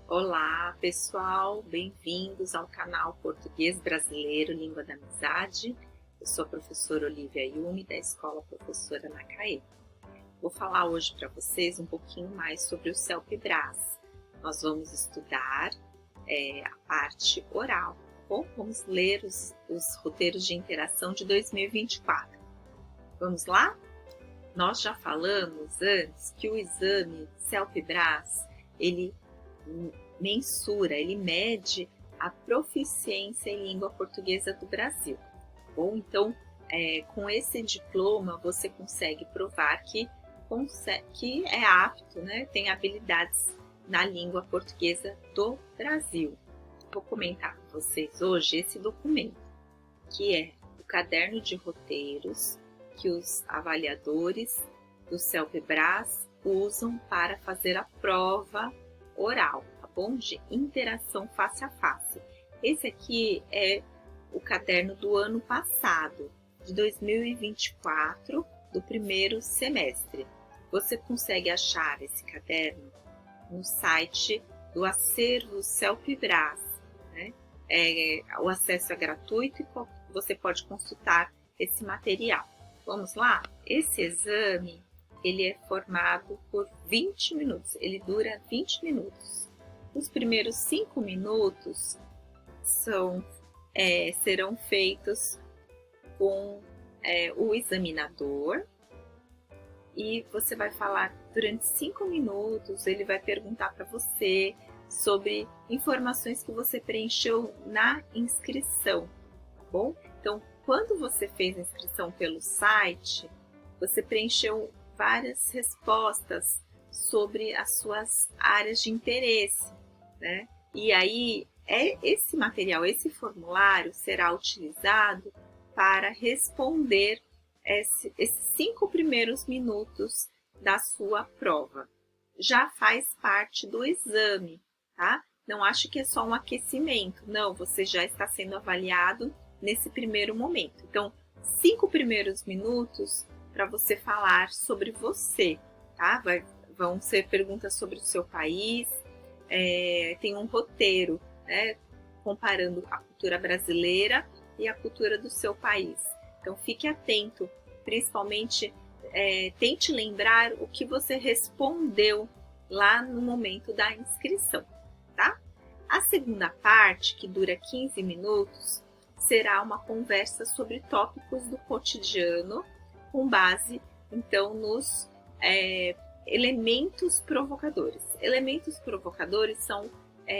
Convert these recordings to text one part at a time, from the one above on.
Olá, pessoal, bem-vindos ao canal Português Brasileiro Língua da Amizade. Eu sou a professora Olivia Yumi, da Escola Professora Macaé. Vou falar hoje para vocês um pouquinho mais sobre o CELPE-BRAS. Nós vamos estudar a parte oral. Bom, vamos ler os roteiros de interação de 2024. Vamos lá? Nós já falamos antes que o exame CELPE-BRAS, ele mensura, ele mede a proficiência em língua portuguesa do Brasil. Bom, então, com esse diploma, você consegue provar que é apto, né? Tem habilidades na língua portuguesa do Brasil. Vou comentar com vocês hoje esse documento, que é o caderno de roteiros que os avaliadores do CELPE-BRAS usam para fazer a prova oral, tá bom? De interação face a face. Esse aqui é o caderno do ano passado, de 2024, do primeiro semestre. Você consegue achar esse caderno no site do acervo CELPE-BRAS, né? O acesso é gratuito e você pode consultar esse material. Vamos lá? Esse exame, ele é formado por 20 minutos, ele dura 20 minutos. Os primeiros 5 minutos serão feitos com o examinador e você vai falar durante 5 minutos, ele vai perguntar para você sobre informações que você preencheu na inscrição, tá bom? Então, quando você fez a inscrição pelo site, você preencheu várias respostas sobre as suas áreas de interesse, né? E aí, esse material, esse formulário será utilizado para responder esses 5 primeiros minutos da sua prova. Já faz parte do exame, tá? Não acho que é só um aquecimento, não, você já está sendo avaliado nesse primeiro momento. Então, 5 primeiros minutos para você falar sobre você, tá? Vão ser perguntas sobre o seu país, tem um roteiro, né? Comparando a cultura brasileira e a cultura do seu país. Então, fique atento, principalmente tente lembrar o que você respondeu lá no momento da inscrição, tá? A segunda parte, que dura 15 minutos, será uma conversa sobre tópicos do cotidiano, com base, então, nos elementos provocadores. Elementos provocadores são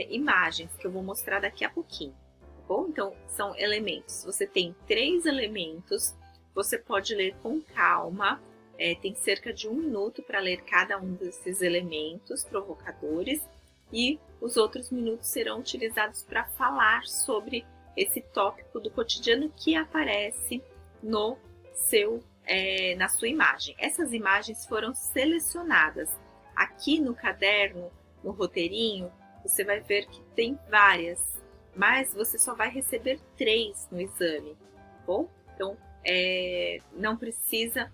imagens que eu vou mostrar daqui a pouquinho, tá bom? Então, são elementos. Você tem 3 elementos, você pode ler com calma, tem cerca de 1 minuto para ler cada um desses elementos provocadores e os outros minutos serão utilizados para falar sobre esse tópico do cotidiano que aparece no na sua imagem. Essas imagens foram selecionadas. Aqui no caderno, no roteirinho, você vai ver que tem várias, mas você só vai receber 3 no exame, tá bom? Então, não precisa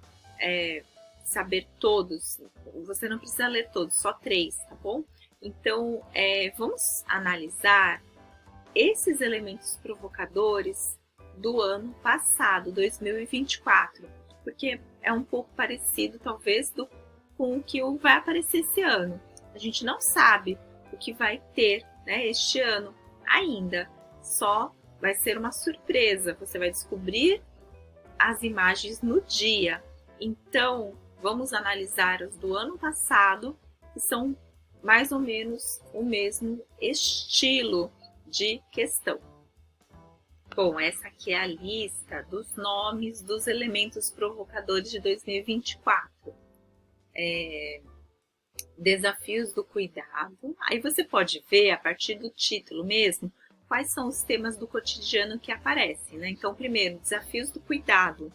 saber todos, você não precisa ler todos, só 3, tá bom? Então, vamos analisar esses elementos provocadores do ano passado, 2024, porque é um pouco parecido, talvez, com o que vai aparecer esse ano. A gente não sabe o que vai ter, né, este ano ainda, só vai ser uma surpresa, você vai descobrir as imagens no dia. Então, vamos analisar os do ano passado, que são mais ou menos o mesmo estilo de questão. Bom, essa aqui é a lista dos nomes dos elementos provocadores de 2024. Desafios do cuidado. Aí você pode ver, a partir do título mesmo, quais são os temas do cotidiano que aparecem, né? Então, primeiro, desafios do cuidado.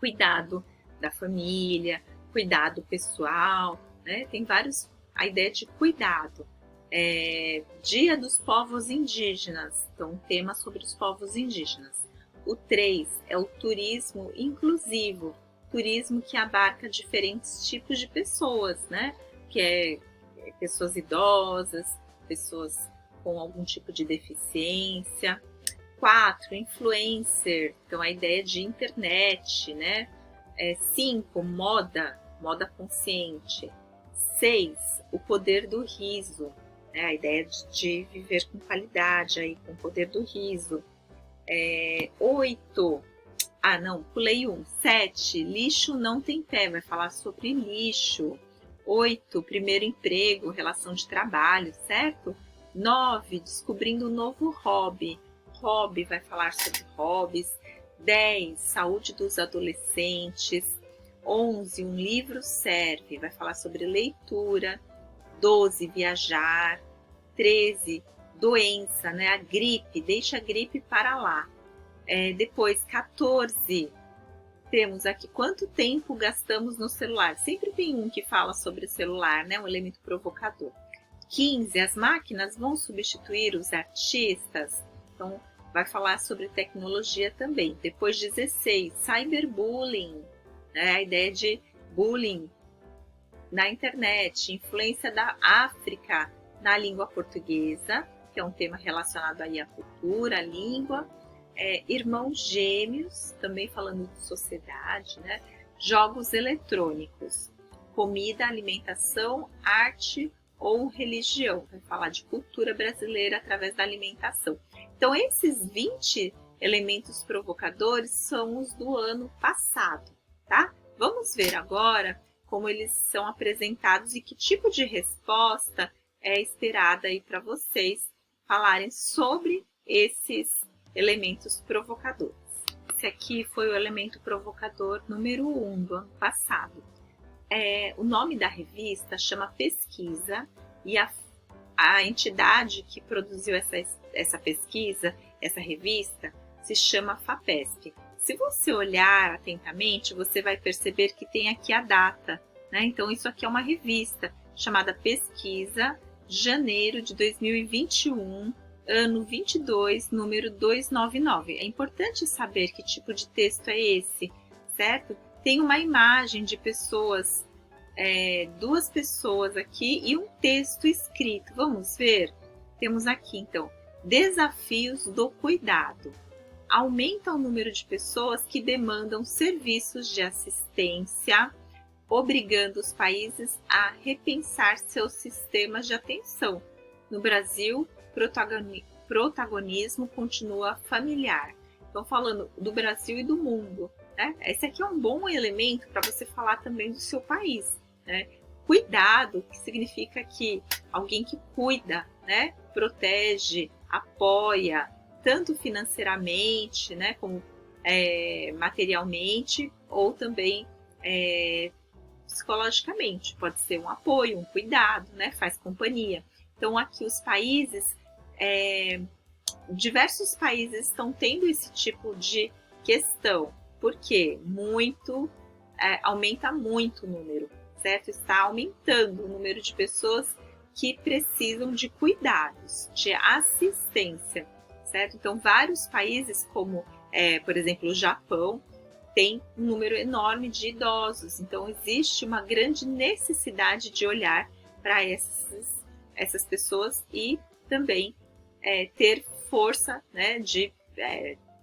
Cuidado da família, cuidado pessoal, né? Tem a ideia de cuidado. Dia dos povos indígenas, então um tema sobre os povos indígenas. O 3 é o turismo inclusivo, turismo que abarca diferentes tipos de pessoas, né? Que pessoas idosas, pessoas com algum tipo de deficiência. 4, influencer, então a ideia de internet, né? 5, moda consciente. 6, o poder do riso, né? A ideia de viver com qualidade, aí, com o poder do riso. 8, pulei 1. 7, lixo não tem pé, vai falar sobre lixo. 8, primeiro emprego, relação de trabalho, certo? 9, descobrindo um novo hobby. Hobby vai falar sobre hobbies. 10, saúde dos adolescentes. 11, um livro serve, vai falar sobre leitura. 12, viajar. 13, doença, né? A gripe, deixa a gripe para lá. Depois, 14, temos aqui quanto tempo gastamos no celular. Sempre tem um que fala sobre o celular, né? Um elemento provocador. 15, as máquinas vão substituir os artistas. Então, vai falar sobre tecnologia também. Depois, 16, cyberbullying, né? A ideia de bullying na internet, influência da África na língua portuguesa, que é um tema relacionado aí à cultura, à língua. Irmãos gêmeos, também falando de sociedade, né? Jogos eletrônicos, comida, alimentação, arte ou religião. Vai falar de cultura brasileira através da alimentação. Então, esses 20 elementos provocadores são os do ano passado, tá? Vamos ver agora como eles são apresentados e que tipo de resposta é esperada aí para vocês falarem sobre esses elementos provocadores. Esse aqui foi o elemento provocador número 1 do ano passado. O nome da revista chama Pesquisa e a entidade que produziu essa pesquisa, essa revista, se chama FAPESP. Se você olhar atentamente, você vai perceber que tem aqui a data, né? Então, isso aqui é uma revista chamada Pesquisa, janeiro de 2021, ano 22, número 299. É importante saber que tipo de texto é esse, certo? Tem uma imagem de pessoas, 2 pessoas aqui e um texto escrito. Vamos ver? Temos aqui, então, desafios do cuidado. Aumenta o número de pessoas que demandam serviços de assistência, obrigando os países a repensar seus sistemas de atenção. No Brasil, protagonismo continua familiar. Então, falando do Brasil e do mundo, né? Esse aqui é um bom elemento para você falar também do seu país, né? Cuidado, que significa que alguém que cuida, né? Protege, apoia, tanto financeiramente, né? Como materialmente, ou também psicologicamente. Pode ser um apoio, um cuidado, né? Faz companhia. Então, aqui os países, diversos países estão tendo esse tipo de questão, porque aumenta muito o número, certo? Está aumentando o número de pessoas que precisam de cuidados, de assistência, certo? Então, vários países, como, por exemplo, o Japão, tem um número enorme de idosos. Então, existe uma grande necessidade de olhar para essas pessoas e também ter força, né, de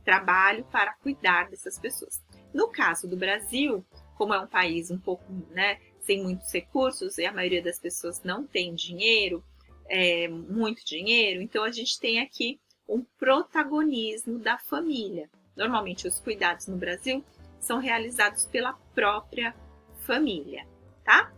trabalho para cuidar dessas pessoas. No caso do Brasil, como é um país um pouco, né, sem muitos recursos e a maioria das pessoas não tem dinheiro, muito dinheiro, então a gente tem aqui um protagonismo da família. Normalmente os cuidados no Brasil são realizados pela própria família, tá?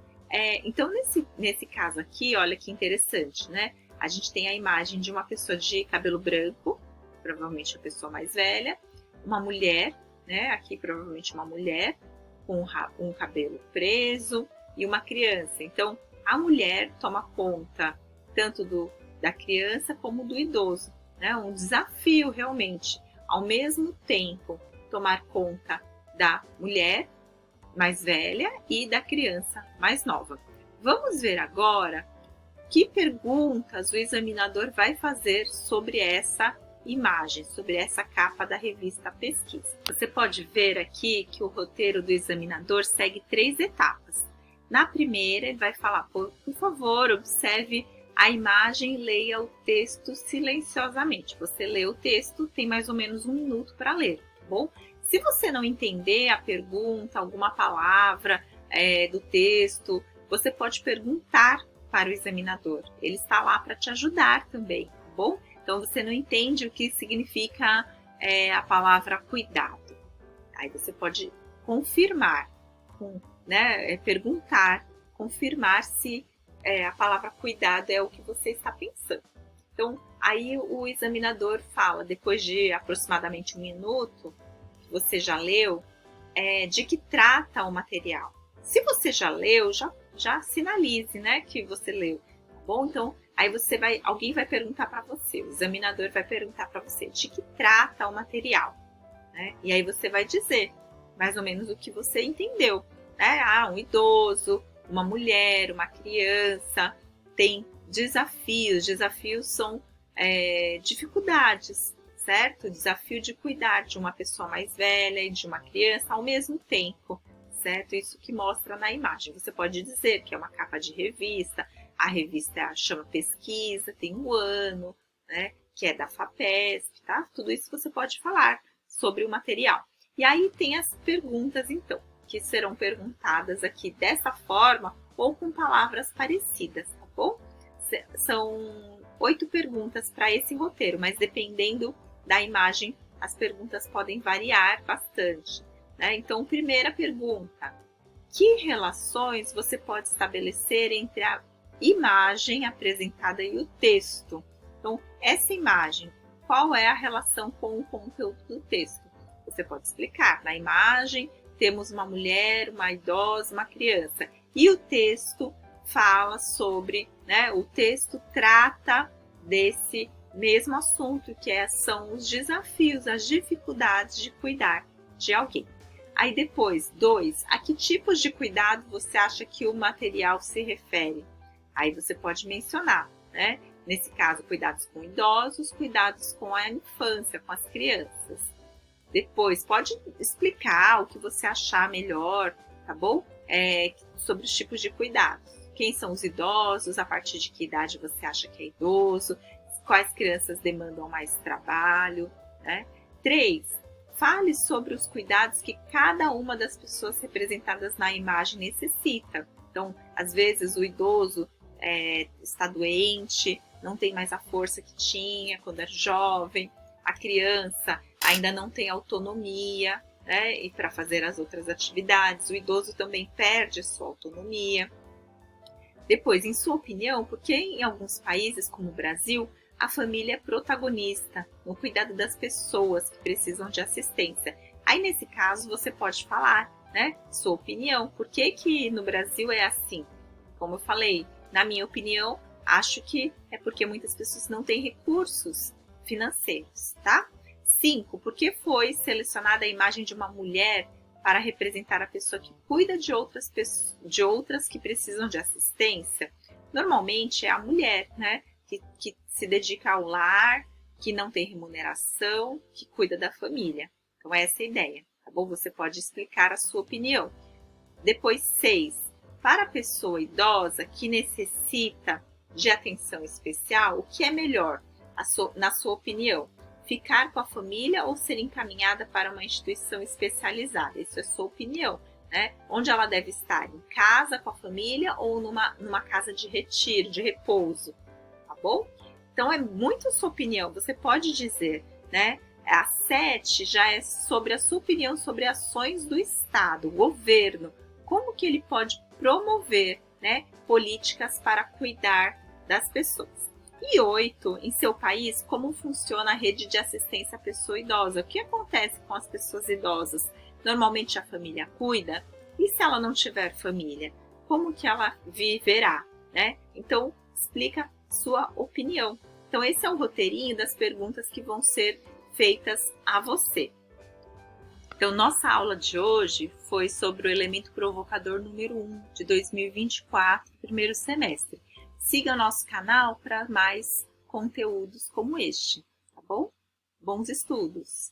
Então nesse caso aqui, olha que interessante, né? A gente tem a imagem de uma pessoa de cabelo branco, provavelmente a pessoa mais velha, uma mulher, né? Aqui provavelmente uma mulher com um cabelo preso e uma criança. Então a mulher toma conta tanto da criança como do idoso, né? Um desafio realmente, ao mesmo tempo tomar conta da mulher mais velha e da criança mais nova. Vamos ver agora que perguntas o examinador vai fazer sobre essa imagem, sobre essa capa da revista Pesquisa. Você pode ver aqui que o roteiro do examinador segue 3 etapas. Na primeira, ele vai falar, por favor, observe a imagem, leia o texto silenciosamente. Você lê o texto, tem mais ou menos 1 minuto para ler, tá bom? Se você não entender a pergunta, alguma palavra do texto, você pode perguntar para o examinador. Ele está lá para te ajudar também, tá bom? Então, você não entende o que significa a palavra cuidado. Aí você pode confirmar, perguntar, confirmar se a palavra cuidado é o que você está pensando. Então, aí o examinador fala, depois de aproximadamente 1 minuto, que você já leu, de que trata o material. Se você já leu, já sinalize, né, que você leu, tá bom? Então, aí alguém vai perguntar para você, o examinador vai perguntar para você de que trata o material, né? E aí você vai dizer mais ou menos o que você entendeu, né? Um idoso, uma mulher, uma criança, tem desafios. Desafios são dificuldades, certo? O desafio de cuidar de uma pessoa mais velha e de uma criança ao mesmo tempo, certo? Isso que mostra na imagem. Você pode dizer que é uma capa de revista, a revista chama Pesquisa, tem 1 ano, né? Que é da FAPESP, tá? Tudo isso você pode falar sobre o material. E aí tem as perguntas, então, que serão perguntadas aqui dessa forma ou com palavras parecidas, tá bom? São 8 perguntas para esse roteiro, mas dependendo da imagem, as perguntas podem variar bastante, né? Então, primeira pergunta: que relações você pode estabelecer entre a imagem apresentada e o texto? Então, essa imagem, qual é a relação com o conteúdo do texto? Você pode explicar. Na imagem, temos uma mulher, uma idosa, uma criança. E o texto fala sobre, né? O texto trata desse mesmo assunto, que são os desafios, as dificuldades de cuidar de alguém. Aí depois, 2, a que tipos de cuidado você acha que o material se refere? Aí você pode mencionar, né? Nesse caso, cuidados com idosos, cuidados com a infância, com as crianças. Depois, pode explicar o que você achar melhor, tá bom? Sobre os tipos de cuidados. Quem são os idosos, a partir de que idade você acha que é idoso, quais crianças demandam mais trabalho, né? 3, fale sobre os cuidados que cada uma das pessoas representadas na imagem necessita. Então, às vezes o idoso está doente, não tem mais a força que tinha quando era jovem, a criança ainda não tem autonomia, né, e para fazer as outras atividades, o idoso também perde sua autonomia. Depois, em sua opinião, por que em alguns países como o Brasil, a família é protagonista no cuidado das pessoas que precisam de assistência? Aí, nesse caso, você pode falar, né, sua opinião, por que no Brasil é assim? Como eu falei, na minha opinião, acho que é porque muitas pessoas não têm recursos financeiros, tá? 5, por que foi selecionada a imagem de uma mulher para representar a pessoa que cuida de outras que precisam de assistência? Normalmente é a mulher, né, que se dedica ao lar, que não tem remuneração, que cuida da família. Então essa é a ideia, tá bom? Você pode explicar a sua opinião. Depois, 6, para a pessoa idosa que necessita de atenção especial, o que é melhor, na sua opinião? Ficar com a família ou ser encaminhada para uma instituição especializada? Isso é sua opinião, né? Onde ela deve estar? Em casa com a família ou numa casa de retiro, de repouso, tá bom? Então é muito sua opinião, você pode dizer, né? A 7 já é sobre a sua opinião sobre ações do Estado, o governo, como que ele pode promover, né, políticas para cuidar das pessoas. E 8, em seu país, como funciona a rede de assistência à pessoa idosa? O que acontece com as pessoas idosas? Normalmente a família cuida, e se ela não tiver família, como que ela viverá, né? Então, explica sua opinião. Então, esse é o roteirinho das perguntas que vão ser feitas a você. Então, nossa aula de hoje foi sobre o elemento provocador número 1 de 2024, primeiro semestre. Siga o nosso canal para mais conteúdos como este, tá bom? Bons estudos!